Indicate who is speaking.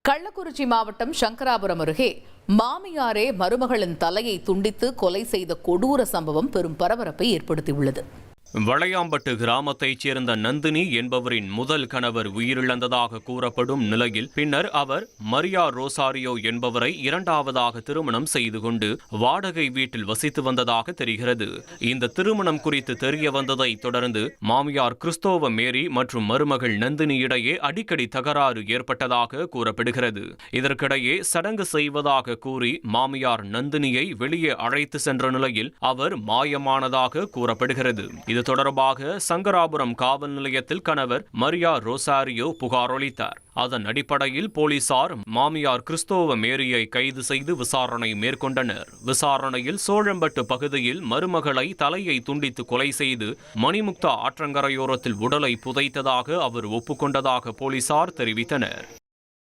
Speaker 1: கள்ளக்குறிச்சி மாவட்டம் சங்கராபுரம் அருகே மாமியாரே மருமகளின் தலையை துண்டித்து கொலை செய்த கொடூர சம்பவம் பெரும் பரபரப்பை ஏற்படுத்தியுள்ளது.
Speaker 2: வளையாம்பட்டு கிராமத்தைச் சேர்ந்த நந்தினி என்பவரின் முதல் கணவர் உயிரிழந்ததாக கூறப்படும் நிலையில் பின்னர் அவர் மரியா ரோசாரியோ என்பவரை இரண்டாவதாக திருமணம் செய்து கொண்டு வாடகை வீட்டில் வசித்து வந்ததாக தெரிகிறது. இந்த திருமணம் குறித்து தெரிய வந்ததை தொடர்ந்து மாமியார் கிறிஸ்தோவ மேரி மற்றும் மருமகள் நந்தினி இடையே அடிக்கடி தகராறு ஏற்பட்டதாக கூறப்படுகிறது. இதற்கிடையே சடங்கு செய்வதாக கூறி மாமியார் நந்தினியை வெளியே அழைத்து சென்ற நிலையில் அவர் மாயமானதாக கூறப்படுகிறது. இது தொடர்பாக சங்கராபுரம் காவல் நிலையத்தில் கணவர் மரியா ரோசாரியோ புகார் அளித்தார். அதன் அடிப்படையில் போலீசார் மாமியார் கிறிஸ்தோவ மேரியை கைது செய்து விசாரணை மேற்கொண்டனர். விசாரணையில் சோழம்பட்டு பகுதியில் மருமகளை தலையை துண்டித்து கொலை செய்து மணிமுக்தா ஆற்றங்கரையோரத்தில் உடலை புதைத்ததாக அவர் ஒப்புக்கொண்டதாக போலீசார் தெரிவித்தனர்.